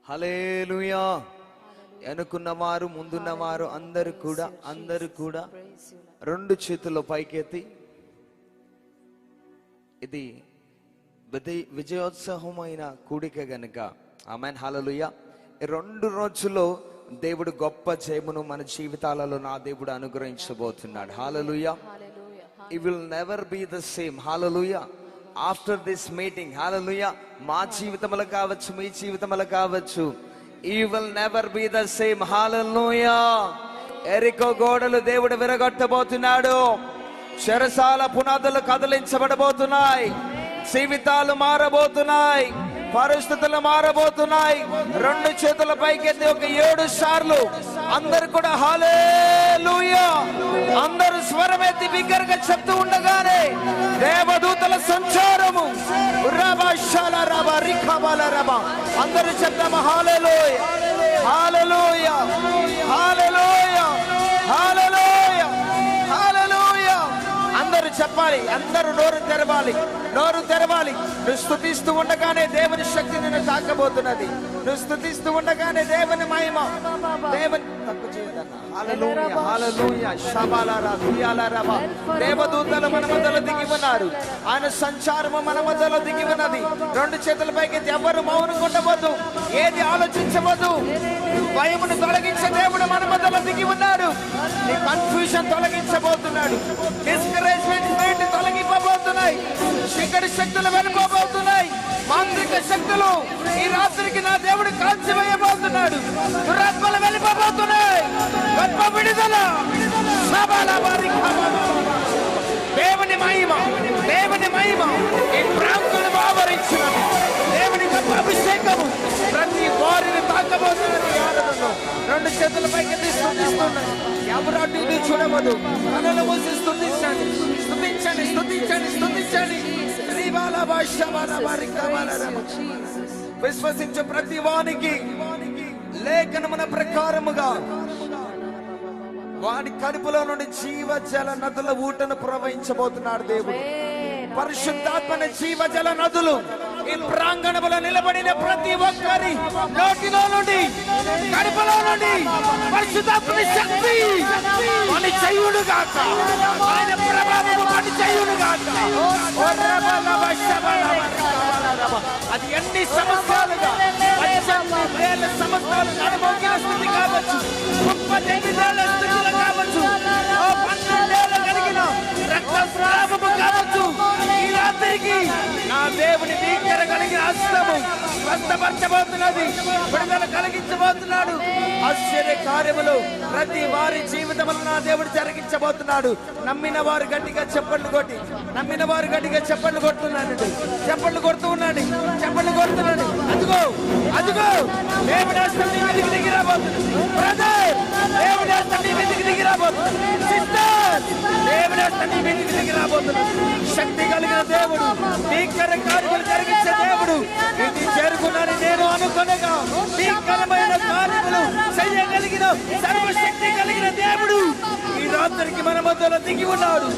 హల్లెలూయా. వెనుకున్నవారు ముందున్నవారు అందరూ కూడా రెండు చేతుల్లో పైకెత్తి, ఇది విజయోత్సవమైన కూడిక గనుక ఆమేన్ హల్లెలూయా. ఈ 2 రోజుల్లో దేవుడు గొప్ప జయమును మన జీవితాలలో నా దేవుడు అనుగ్రహించబోతున్నాడు. హల్లెలూయా. It will never be the same. Hallelujah. After this meeting, hallelujah, మా జీవితములో కావచ్చు, మీ జీవితములో కావచ్చు, you will never be the same. Hallelujah. ఎరికో గోడలు దేవుడు విరగొట్టబోతున్నాడు. చెరసాల పునాదులు కదిలించబడబోతున్నాయి. జీవితాలు మారబోతున్నాయి. పరిస్థితులు మారబోతున్నాయి. 2 చేతుల పైకెత్తి ఒక 7 సార్లు అందరు కూడా హల్లెలూయా, అందరూ స్వరమెత్తి బిగ్గరగా చెప్తూ ఉండగానే దేవదూతల సంచారము అందరూ చెప్తాము హల్లెలూయా, హల్లెలూయా, హల్లెలూయా, హల్లెలూయా, హల్లెలూయా. అందరూ చెప్పాలి, అందరూ నోరు తెరవాలి, నోరు తెరవాలి. నువ్వు స్తుతిస్తూ ఉండగానే దేవుని శక్తి నిన్ను తాకబోతున్నది. నువ్వు స్తుతిస్తూ ఉండగానే దేవుని మహిమ, దేవుని తప్పు చేయదన్న. హల్లెలూయా, హల్లెలూయా. షబాలారా దియాలారా. దేవదూతలు మన మధ్యలో దిగి ఉన్నారు. ఆయన సంచారము మన మధ్యలో దిగి ఉన్నది. 2 చేతుల పైకి ఎవరు మౌనంగా ఉండవద్దు, ఏది ఆలోచించవద్దు. భయమును తొలగించే దేవుడు మన మధ్యలో దిగి ఉన్నాడు. నీ కన్ఫ్యూజన్ తొలగించబోతున్నాడు. డిస్కరేజ్మెంట్ తొలగిపోబోతున్నాయి. చీకటి శక్తులు వెళ్ళిపోబోతున్నాయి. మాంత్రిక శక్తులు ఈ రాత్రికి నా దేవుడు కాల్చివేయబోతున్నాడు. దురాత్మలు వెళ్ళిపోబోతున్నాయి. గొప్ప విడుదల. దేవుని మహిమ, దేవుని మహిమ ఈ ప్రాంతాలను ఆవరించినది. దేవుని గొప్ప అభిషేకము ప్రతి వారిని తాకబోతున్నది. 2 చేతుల పైకి స్తుతిస్తున్నాడు. ఎవరు అటు ఇటు చూడవద్దు. కనులు మూసి స్తుతించండి, స్తుతించండి, స్తుతించండి, స్తుతించండి. విశ్వసించు ప్రతి వానికి లేఖనమున ప్రకారముగా వాడి కడుపులో నుండి జీవజల నదుల ఊటను ప్రవహించబోతున్నాడు దేవుడు. పరిశుద్ధాత్మన జీవజల నదులు ఈ ప్రాంగణములో నిలబడిన ప్రతి ఒక్కరి నోటిలో నుండి, కడుపులో నుండి పరిశుద్ధాత్మని శక్తి పని చేయుడుగాక. ఆయన ప్రభావము పని చేయుడుగాక. అది ఎన్ని సంవత్సరాలుగా, 18,000 సంవత్సరాలు నడమోగిన స్థితి కావచ్చు, 39 స్థితిలో కావచ్చు, 12 కలిగిన రక్తస్రావము కావచ్చు, ఈ రాత్రికి నా దేవుని భీకర కలిగిన హస్తము స్వస్థపరచబోతున్నది. విడుదల కలిగించబోతున్నాడు. ఆశ్చర్య కార్యములు ప్రతి వారి జీవితంలో నా దేవుడు జరిగించబోతున్నాడు. నమ్మిన వారు గట్టిగా చెప్పండి కొట్టి, నమ్మిన వారు గట్టిగా చెప్పండి కొడుతున్నాడు, చెప్పండి కొడుతూ ఉన్నాడు, చెప్పండి కొడుతున్నాడు. అదిగో, అదిగో దేవుడి హస్తం నీ మీదకి దిగి రాబోతుంది. బ్రదర్, దేవుడి హస్తం నీ మీదకి దిగి రాబోతుంది. సిస్టర్, దేవుడి హస్తం నీ మీదకి దిగి రాబోతుంది. శక్తి కలిగిన దేవుడు, భీకర కార్యములు జరిగించే దేవుడు. ఇది జరుగునని నేను అనుకొనగా భీకరమైన కార్యములు చేయగలిగిన సర్వశక్తి కలిగిన దేవుడు ఈ రాత్రికి మన మధ్యలో దిగి ఉన్నాడు.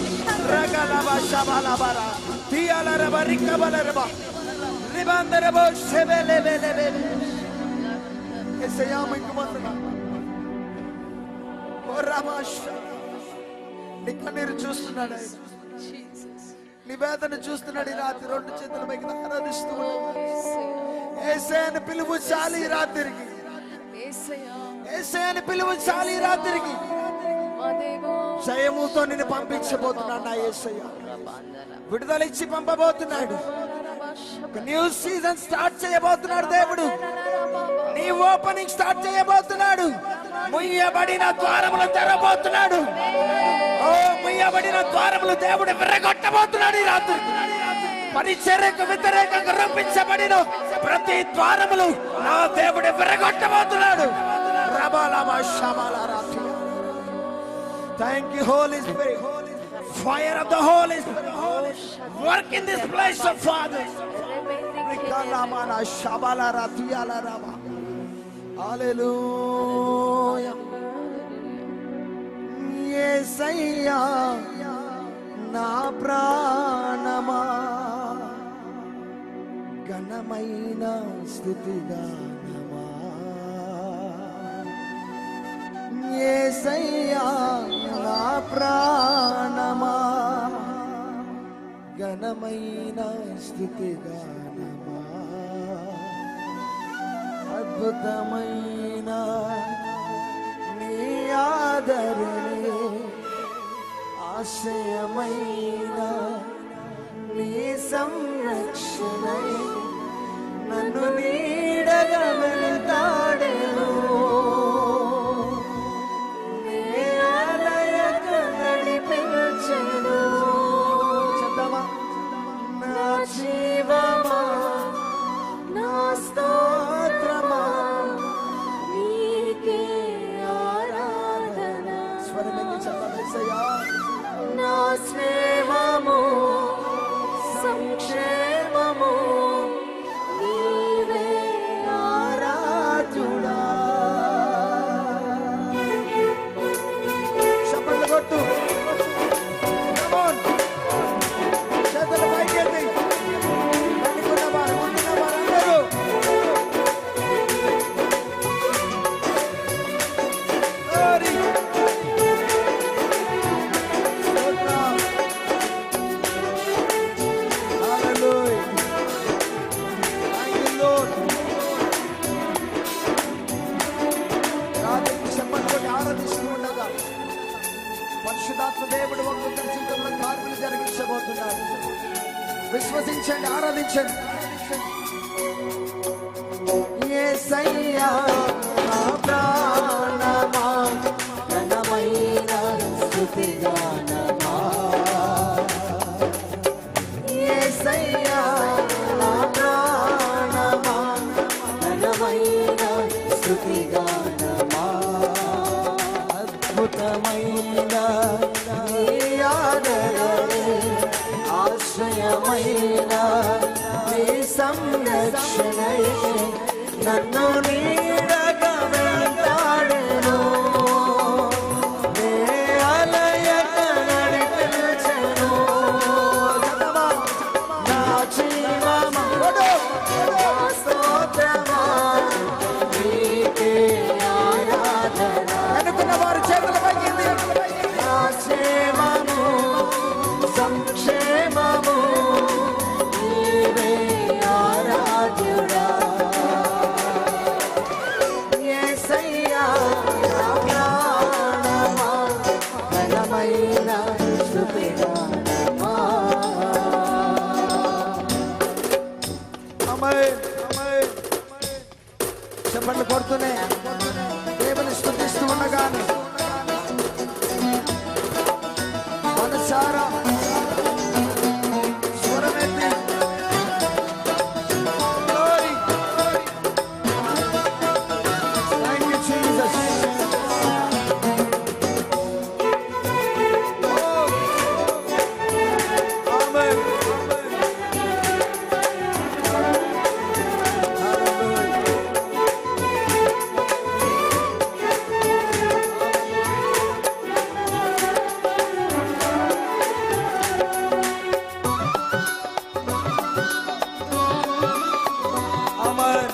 కన్నీరు చూస్తున్నాడు, నీ వేదన చూస్తున్నాడు. ఈ రాత్రి 2 చేతుల పైకి ఆరాధిస్తూ యేసయ్యను పిలువు చాలు. ఈ రాత్రికి యేసయ్యను పిలువు చాలు. ఈ రాత్రికి జయముతో నిన్ను పంపించబోతున్నాడు నా యేసయ్య. విడుదల ఇచ్చి పంపబోతున్నాడు. న్యూ సీజన్ స్టార్ట్ చేయబోతున్నాడు దేవుడు. నీ ఓపెనింగ్ స్టార్ట్ చేయబోతున్నాడు. ముయ్యబడిన ద్వారములు తెరబోతున్నాడు. ఓ ముయ్యబడిన ద్వారములు దేవుడు విరగొట్టబోతున్నాడు. ఈ రాత్రి పరిచర్యకు వ్యతిరేకంగా రూపించబడిన ప్రతి ద్వారములు నా దేవుడు విరగొట్టబోతున్నాడు. Thank you, Holy Spirit. Fire of the Holy Spirit. Work in this place, of Father. Hallelujah. Yesaya na pranama ఘనమైన స్తుతి గానమా యేసయ్యా నా ప్రాణమా ఘనమైన స్తుతి గానమా అద్భుతమైన నీ ఆదరణే ఆశ్రయమైన నీ సంరక్షణే నన్ను నీడగా వెళ్తాడేను నీ ఆలయక నడిపించెను చెప్తామా నా జీవమా నా స్తోత్రమా నీకే ఆరాధన స్వరమెత్తి చెప్పండి యేసయ్యా నా స్నేహము సంక్షేమము నీవే ఆరాధ్యుడా చప్పట్లు కొట్టు చేతులు పైకెత్తి అనుకున్నవారు అందరూ పరిశుద్ధాత్మ దేవుడు ఒక్కొక్కరి జీవితంలో కార్యములు జరిగించబోతున్నాడు. విశ్వసించండి, ఆరాధించండి. యేసయ్యా నా ప్రాణమా ఘనమైన స్తుతి గానమా యేసయ్యా నా ప్రాణమా ఘనమైన స్తుతి గానమా అద్భుతమైన నీ ఆదరణే ఆశ్రయమైన నీ సంరక్షణే నన్ను నీడగా వెంటాడెను నీ ఆలయక నడిపించెను నా జీవమా నా స్తోత్రమా నీకే ఆరాధన అనుకున్న వారు చేతుల పైకి నా క్షేమము సంక్షేమము నీవే ఆరాధ్యుడా యేసయ్యా నా ప్రాణమా ఘనమైన స్తుతి గానమా ఆమేన్ ఆమేన్ చప్పట్లు కొడుతూనే దేవుని స్తుతిస్తూ ఉండగానే మనసారా స్వరమెత్తి Glory. Thank you, Jesus. Oh. Amen. Hallelujah. Amen.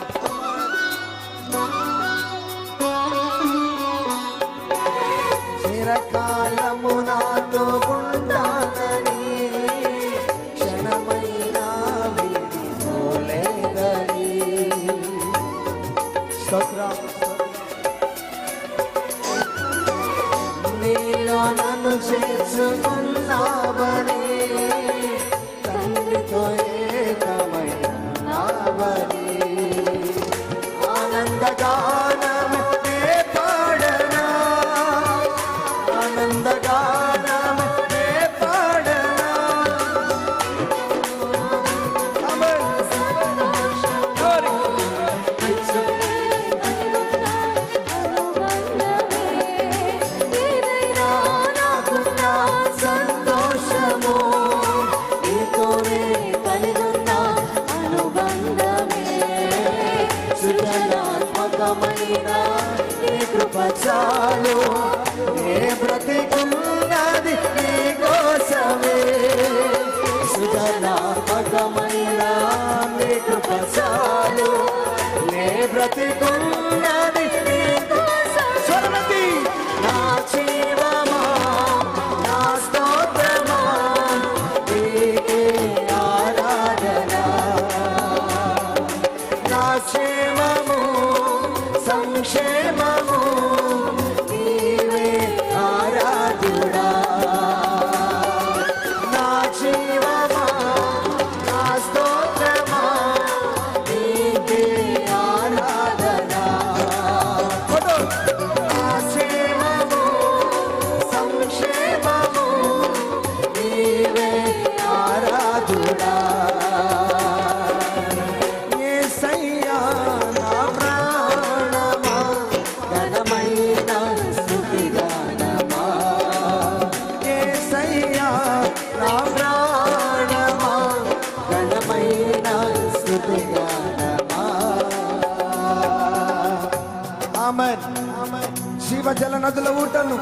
చిరకాలము నాతో ఉంటానని క్షణమైనా విడిపోలేదని స్తోత్రం నీలో నన్ను చేర్చుకున్నావని తండ్రితో ఏకమైనావని ఆనందగానమే పాడనా ఆనందగానమే పాడనా ఆమేన్ గ్లోరీ సంతోషము నీతోనే కలిగున్న అనుబంధమే సృజనాత్మకమైన నీ కృప చాలు నే బ్రతికున్నది నీ కోసమే సృజనాత్మకమైన నీ కృప చాలు నే బ్రతికున్నది నీ కోసం స్వరమతి నా క్షేమము సంక్షేమము నీవే ఆరాధుడా నా జీవమా నా స్తోత్రమా నీకే ఆరాధన నా క్షేమము సంక్షేమము నీవే ఆరాధుడా యేసయ్యా నా ప్రాణమా ఘనమైన స్తుతి గానమా యేసయ్యా నా ప్రాణమా ఘనమైన స్తుతి గానమా ఆమేన్ జీవజల నదుల ఊటను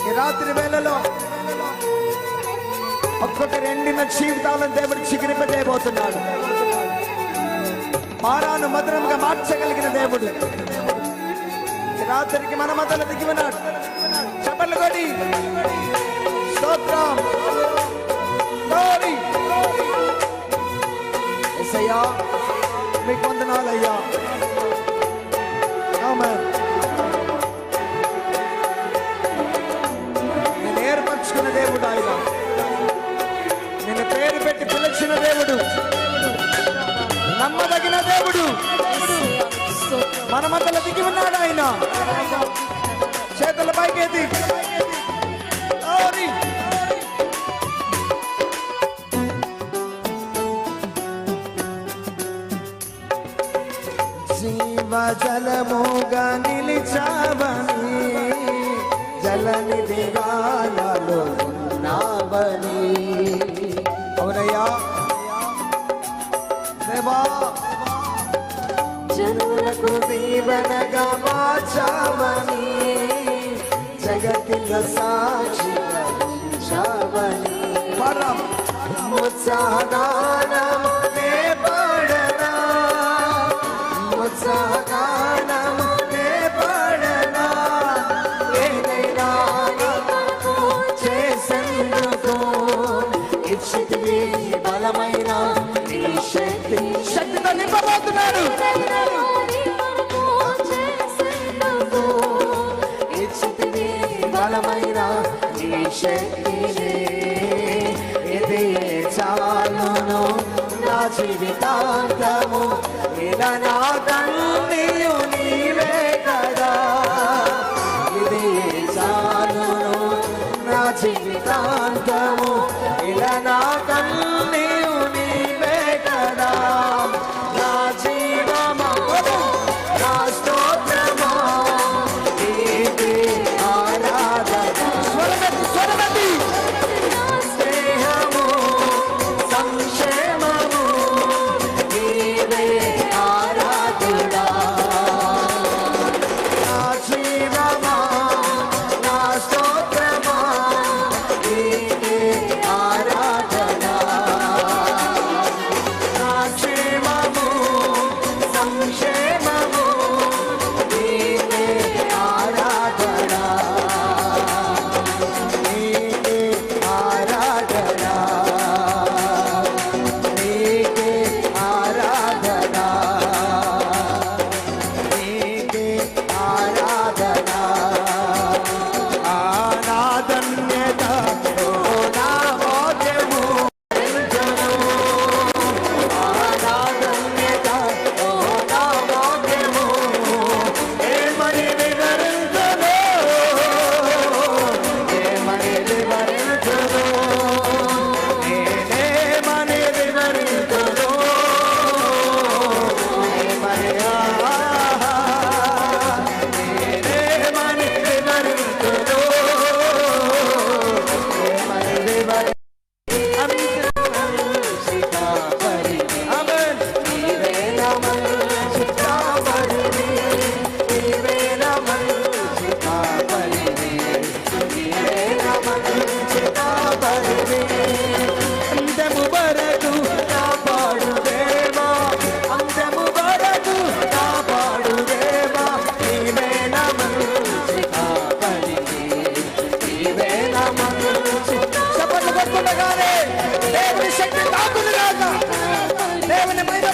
ఈ రాత్రి వేళలో ఒక్కొక్కరి ఎండిన జీవితాలను దేవుడు చిగురింపజేయబోతున్నాడు. మారాను మధురంగా మార్చగలిగిన దేవుడు ఈ రాత్రికి మన మధ్యలో దిగి ఉన్నాడు. చప్పట్లు కొట్టి స్తోత్రం glory. యేసయ్యా మీకు వందనాలయ్యా. ఆమేన్. నేను ఏర్పరచుకున్న దేవుడు ఆయన, నిన్ను పేరు పెట్టి పిలిచిన దేవుడు, నమ్మదగిన దేవుడు, మన మధ్యలో దిగి ఉన్నాడు ఆయన. చేతుల పైకెత్తి జీవజలముగా నిలిచావని జలనిధి గాలలో ఉన్నావని. అవునయ్యా దేవా జనులకు దీవెనగా మార్చావని జగతిలో సాక్షిగా ఉంచావని. ఉత్సాహగానము నే పాడనా ఉత్సాహగానము నే పాడనా ఏదైనా చేసేందుకు ఇచ్చితివి బలమైన నీ శక్తి. శక్తితో నింపబోతున్నాడు. ఇచ్చితివి బలమైన నీ శక్తిని. ఇది చాలును నా జీవితాంతము. ఇలా నా కన్నీయు నీవే కదా. ఇది చాలును నా జీవితాంతము. ఇలా నా కన్నీయు నీవే కదా. నా జీవమా నా స్తోత్రమా నీకే ఆరాధన. స్వరమెత్తి స్వరమెత్తి స్నేహము సంక్షేమము నీవే ఆరాధుడా.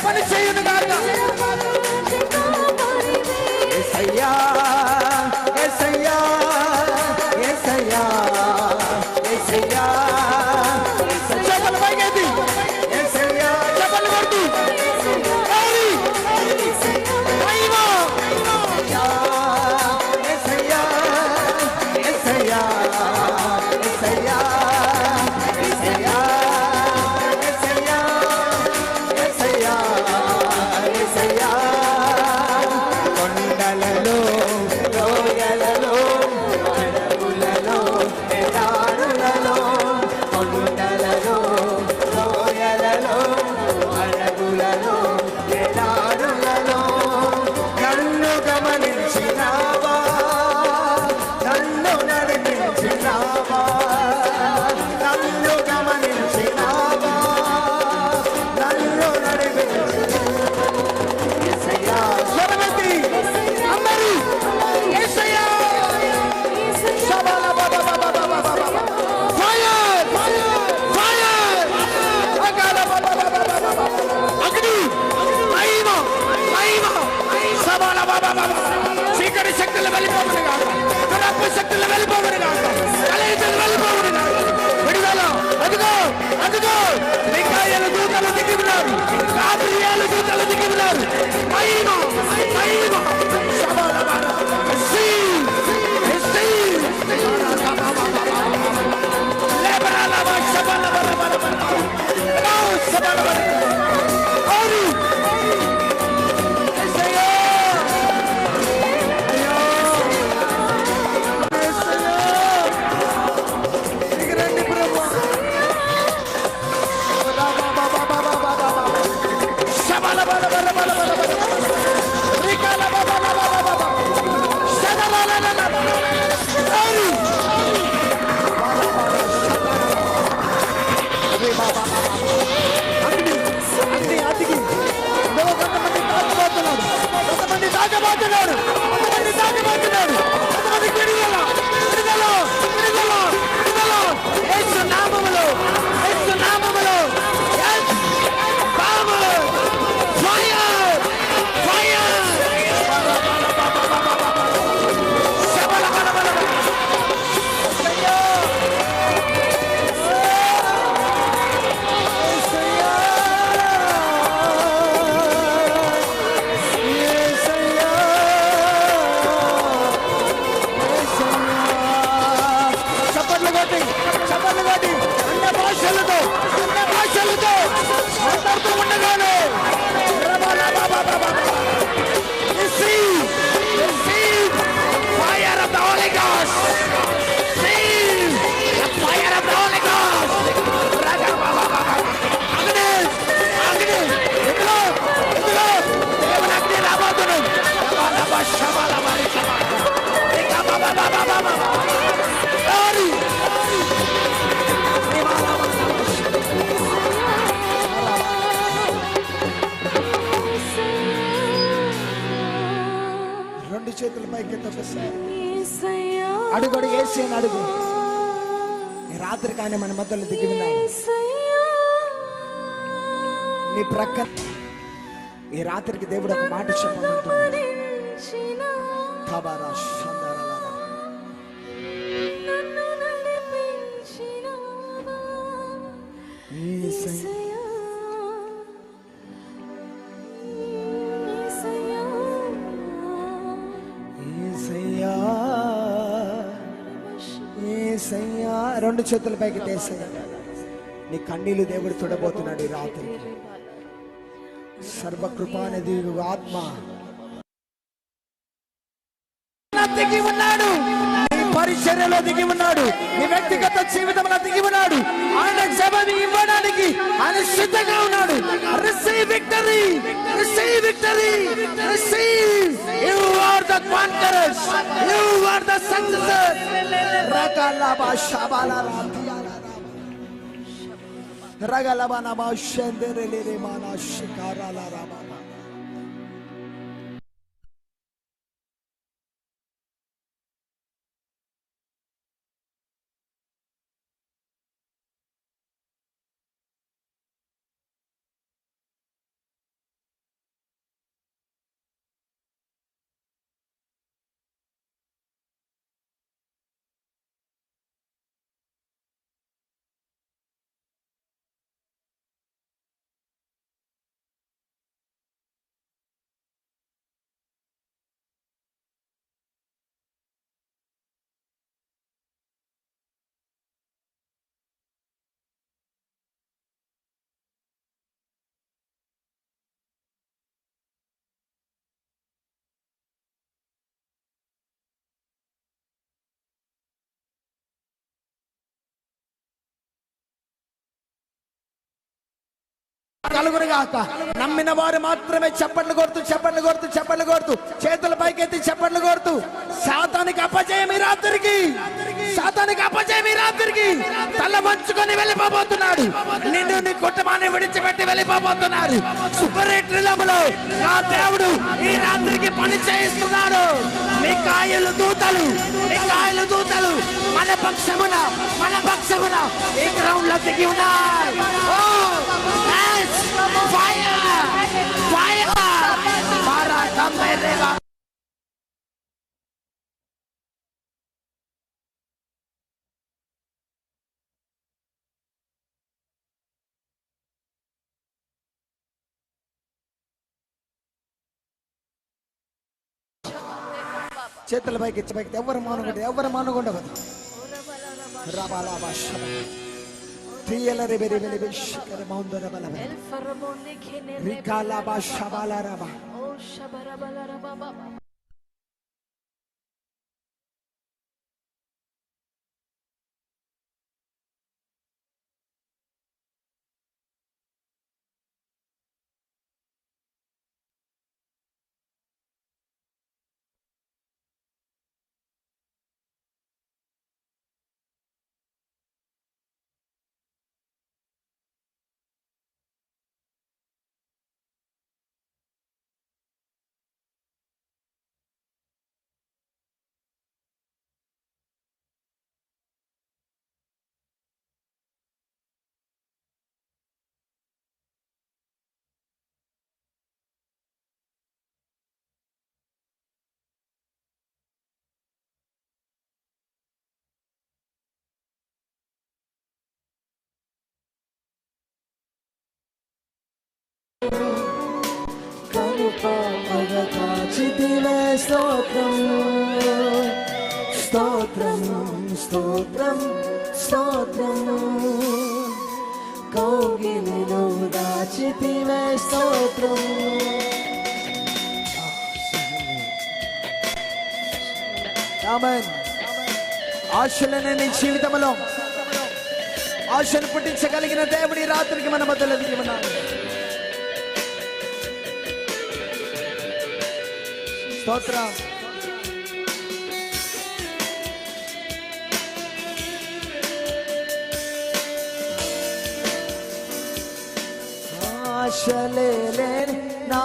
పని చేయును గాక. యేసయ్యా యేసయ్యా యేసయ్యా యేసయ్యా చెప్పలు పైకెత్తి యేసయ్యా చెప్పలు కొడుతూ ఏయ్! మహిమ! యేసయ్యా యేసయ్యా యేసయ్యా యేసయ్యా యేసయ్యా యేసయ్యా యేసయ్యా కొండలలో లోయలలో అడవులలో ఎడారులలో కొండలలో లోయలలో అడవులలో ఎడారులలో నన్ను గమనించినావా నన్ను నడిపించినావా నన్ను గమనించినావా నన్ను నడిపించినావా యేసయ్యా స్వరమెత్తి అందరూ యేసయ్యా! ఫైర్! ఫైర్! అకాల అగ్ని! మహిమ! మహిమ! సబాల చీకటి శక్తులు వెళ్ళిపోవును గాక. దురత్వ శక్తులు వెళ్ళిపోవును గాక. కలయికలు వెళ్ళిపోవును గాక. విడుదల! అదిగో! అదిగో! మిఖాయేలు దూతలు దిగి ఉన్నారు. గాబ్రియేలు దూతలు దిగి ఉన్నారు. మహిమ! మహిమ! సబాల కొంతమంది తాగబోతున్నాడు. కొంతమందికి విడుదల, విడుదల, విడుదల, విడుదల. యేసు నామములో, యేసు నామములో. Yes! Power! Fire! Fire! శబలబలబలబల. అయ్యో! చప్పట్లు కొట్టి అన్య భాషలతో మాట్లాడుతూ ఉండగానే receive fire of the Holy Ghost. Receive the fire of the Holy Ghost. అగ్ని, అగ్ని, ఇదిగో, ఇదిగో, దేవుని అగ్ని రాబోతున్నాడు. Glory. రెండు చేతుల పైకి అడుగు అడుగు వేసి అడుగు. ఈ రాత్రి కానీ మన మధ్యలో దిగి ఉన్నాడు. నీ ప్రక్క ఈ రాత్రికి దేవుడు ఒక మాట చెప్పమంటున్నాడు. ఖబరా షందరలరా. యేసయ్యా యేసయ్యా యేసయ్యా రెండు చేతుల పైకి తీసేయ్యా. నీ కన్నీళ్లు దేవుడు చూడబోతున్నాడు ఈ రాత్రి. సర్వకృపానిధి ఆత్మ దిగి ఉన్నాడు. నీ పరిచర్యలో దిగి ఉన్నాడు. నీ వ్యక్తిగత జీవితంలో దిగి ఉన్నాడు. ఆయన జవాబు ఇవ్వడానికి ఆయన సిద్ధంగా ఉన్నాడు. Receive victory, receive victory, receive. You are the conquerors, you are the successor. రగలబా షబాలా రగలబా నబా షందెరెలె మానా షికారాలా రాబా. కలుగునుగాక. నమ్మిన వారు మాత్రమే చప్పట్లు కొడుతూ చేతుల పైకెత్తి చప్పట్లు కొడుతూ సాతానికి అపజయం ఈ రాత్రికి, తల వంచుకొని వెళ్ళిపోబోతున్నాడు. నిన్ను నీ కుటుంబాన్ని విడిచిపెట్టి వెళ్ళిపోబోతున్నారు. సూపర్ హిట్ రిలములో నా దేవుడు ఈ రాత్రికి పని చేయిస్తున్నాడు. మీ కాయలు దూతలు మన పక్షమున ఈ గ్రౌండ్ లో దిగి ఉన్నాయి. చేతుల పైకి ఎవరు మానుకుండవద్దు. కాచితివే స్తోత్రం స్తోత్రం స్తోత్రం స్తోత్రం కౌగిలిలో దాచితివే స్తోత్రం. ఆమేన్. ఆశలనే నీ జీవితంలో ఆశను పుట్టించగలిగిన దేవుడి రాత్రికి మన మధ్యలో దిగి ఉన్నాడు. స్తోత్రం. ఆశలేని నా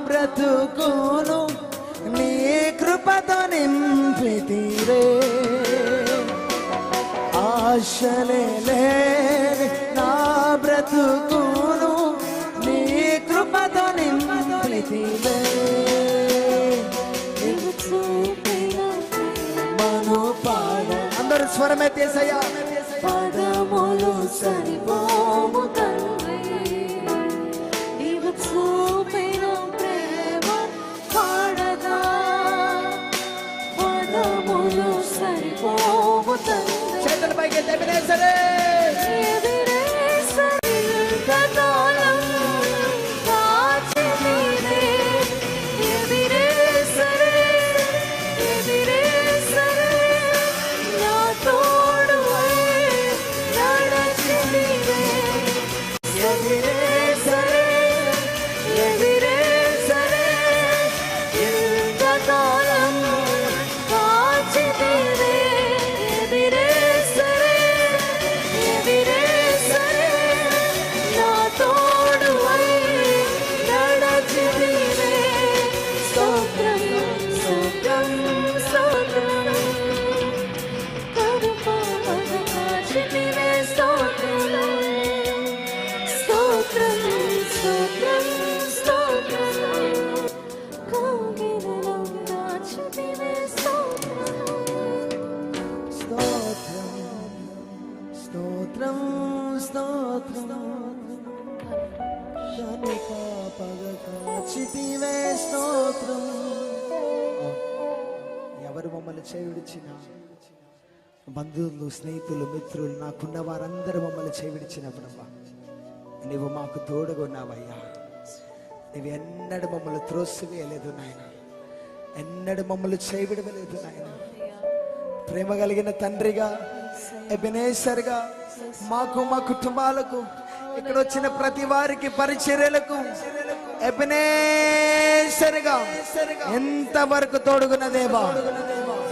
బ్రతుకును నీ కృపతో నింపితిరే. ఆశలేని నా బ్రతుకును నీ కృపతో నింపితిరే. అందరూ స్వరమెత్తేసయ్యా. పదములు సరిపోము తండ్రి, నీవు చూపిన ప్రేమ పాడగా. పదములు సరిపోము తండ్రి. చేతుల పైకి ఎత్తేసరే. ఎవరు మమ్మల్ని చేవిడిచిన బంధువులు, స్నేహితులు, మిత్రులు, నాకున్న వారందరూ మమ్మల్ని చేవిడిచినప్పుడు నువ్వు మాకు తోడుగా ఉన్నావయ్యా. నువ్వు ఎన్నడూ మమ్మల్ని త్రోసివేయలేదు నాయన, ఎన్నడూ మమ్మల్ని చేవిడవలేదు నాయన. ప్రేమ కలిగిన తండ్రిగా, ఎబెనేజర్గా మాకు, మా కుటుంబాలకు ఇక్కడ వచ్చిన ప్రతి వారికి పరిచర్యలకు ఎబెనేజరుగా ఎంతవరకు తోడుగున్న దేవా,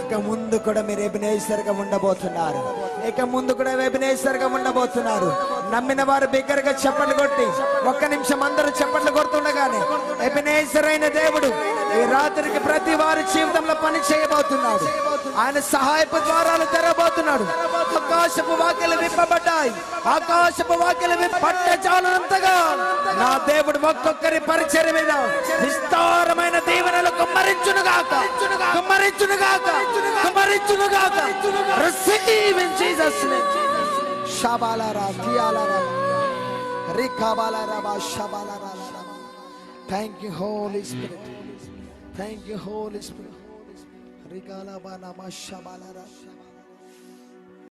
ఇక ముందు కూడా మీరు ఎబెనేజరుగా ఉండబోతున్నారు. ఇక ముందు కూడా ఎబెనేజరుగా ఉండబోతున్నారు. నమ్మిన వారు బిగ్గరగా చప్పట్లు కొట్టి ఒక్క నిమిషం అందరూ చప్పట్లు కొడుతుండగానే ఎబెనేజర్ అయిన దేవుడు ఈ రాత్రికి ప్రతి వారి జీవితంలో పని చేయబోతున్నాడు. ఆయన సహాయపు ద్వారాలు తెరబోతున్నాడు. ఆకాశపు వాక్యలు విప్పబడ్డాయి. ఆకాశపు వాక్యలు విప్పట్ట చాలంతగా నా దేవుడు ఒక్కొక్కరి పరిచర్య మీద విస్తారమైన దీవెనలు కుమ్మరించునుగాక, కుమ్మరించునుగాక, కుమ్మరించునుగాక. Receive in Jesus' name. Shabalara, Tialara, Rikabalara, Shabalara. Thank you, Holy Spirit. Thank you, Holy Spirit. Rigala Bana Shabalara.